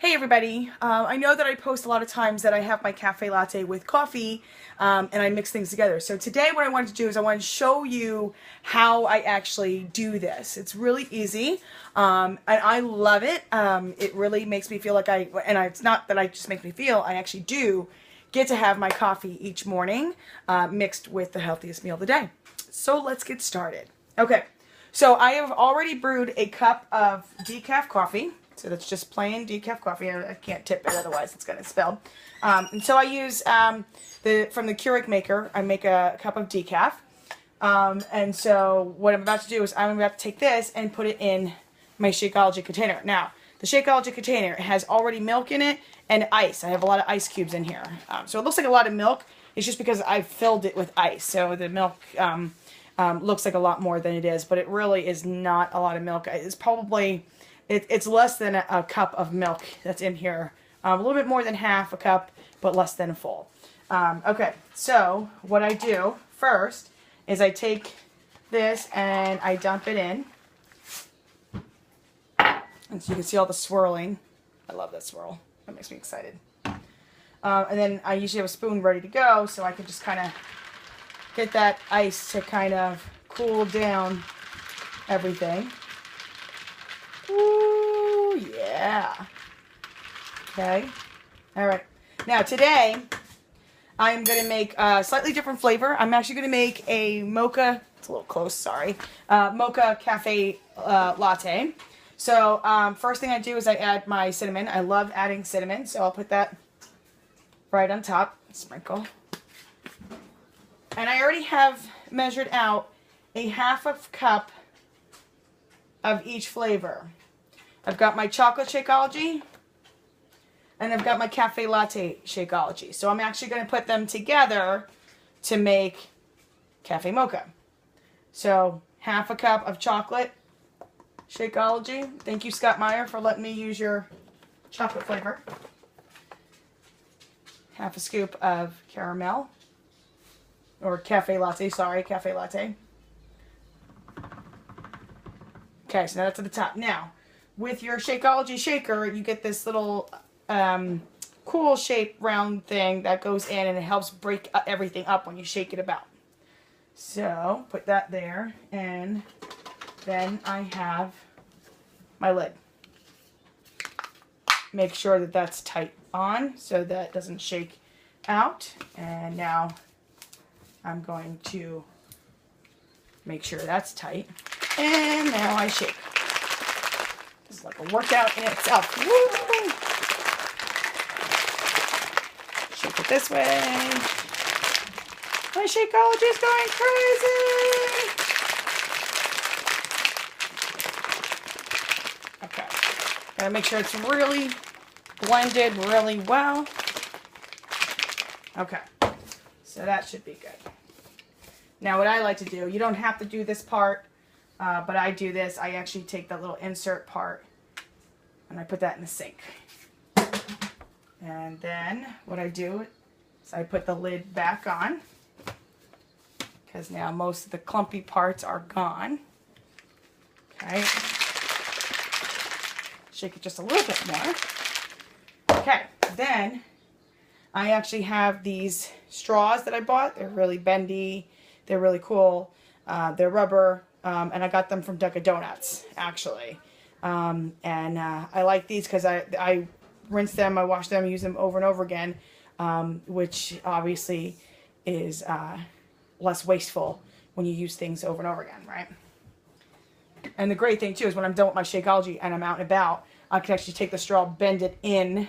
Hey everybody, I know that I post a lot of times that I have my cafe latte with coffee and I mix things together. So today what I wanted to do is I want to show you how I actually do this. It's really easy and I love it. It really makes me feel like it's not that I just make me feel, I actually do get to have my coffee each morning mixed with the healthiest meal of the day. So let's get started. Okay, so I have already brewed a cup of decaf coffee. So that's just plain decaf coffee. I can't tip it, otherwise it's going to spill. And so I use from the Keurig maker, I make a cup of decaf. And so what I'm about to do is I'm about to take this and put it in my Shakeology container. Now, the Shakeology container has already milk in it and ice. I have a lot of ice cubes in here. So it looks like a lot of milk. It's just because I filled it with ice. So the milk looks like a lot more than it is, but it really is not a lot of milk. It's probably... It's less than a cup of milk that's in here. A little bit more than half a cup, but less than a full. Okay, so what I do first is I take this and I dump it in. And so you can see all the swirling. I love that swirl. That makes me excited. And then I usually have a spoon ready to go, so I can just kind of get that ice to kind of cool down everything. Ooh, yeah. Okay. All right. Now today, I'm going to make a slightly different flavor. I'm actually going to make a mocha, it's a little close, sorry, mocha cafe latte. So first thing I do is I add my cinnamon. I love adding cinnamon, so I'll put that right on top. Sprinkle. And I already have measured out a half a cup of each flavor. I've got my chocolate Shakeology and I've got my cafe latte Shakeology. So I'm actually going to put them together to make cafe mocha. So half a cup of chocolate Shakeology. Thank you, Scott Meyer, for letting me use your chocolate flavor. Half a scoop of caramel, or cafe latte, sorry, cafe latte. Okay, so now that's at the top. Now, with your Shakeology shaker, you get this little cool shape round thing that goes in and it helps break everything up when you shake it about. So, put that there, and then I have my lid. Make sure that that's tight on so that it doesn't shake out. And now I'm going to make sure that's tight. And now I shake. This is like a workout in itself. Woo! Shake it this way. My Shakeology is going crazy! Okay. Gotta make sure it's really blended really well. Okay. So that should be good. Now what I like to do, you don't have to do this part. But I do this. I actually take that little insert part and I put that in the sink. And then what I do is I put the lid back on because now most of the clumpy parts are gone. Okay. Shake it just a little bit more. Okay. Then I actually have these straws that I bought. They're really bendy. They're really cool. They're rubber. And I got them from Dunkin' Donuts, actually. I like these because I rinse them, I wash them, use them over and over again, which obviously is less wasteful when you use things over and over again, right? And the great thing, too, is when I'm done with my Shakeology and I'm out and about, I can actually take the straw, bend it in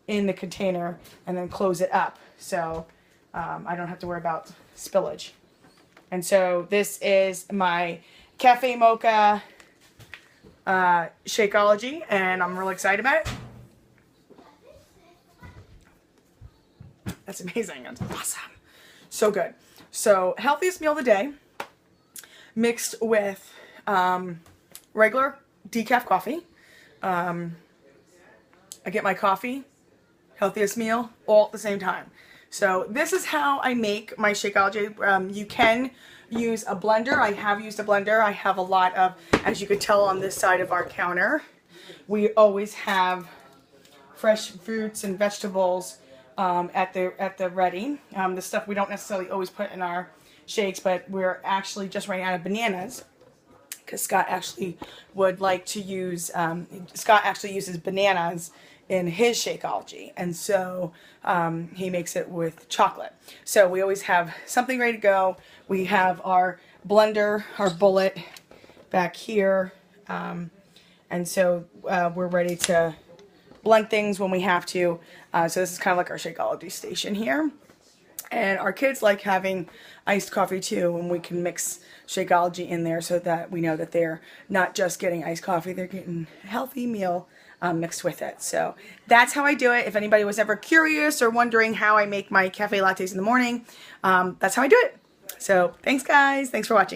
the container, and then close it up. So I don't have to worry about spillage. And so this is my Cafe Mocha Shakeology, and I'm really excited about it. That's amazing. That's awesome. So good. So healthiest meal of the day mixed with regular decaf coffee. I get my coffee, healthiest meal, all at the same time. So this is how I make my Shakeology. You can use a blender. I have used a blender. I have a lot of, as you could tell on this side of our counter, we always have fresh fruits and vegetables at the ready. The stuff we don't necessarily always put in our shakes, but we're actually just running out of bananas because Scott actually would like to use, Scott actually uses bananas in his Shakeology, and so he makes it with chocolate. So we always have something ready to go. We have our blender, our bullet back here, and so we're ready to blend things when we have to. So this is kind of like our Shakeology station here. And our kids like having iced coffee too, and we can mix Shakeology in there so that we know that they're not just getting iced coffee, they're getting a healthy meal mixed with it. So that's how I do it. If anybody was ever curious or wondering how I make my cafe lattes in the morning, that's how I do it. So thanks guys, thanks for watching.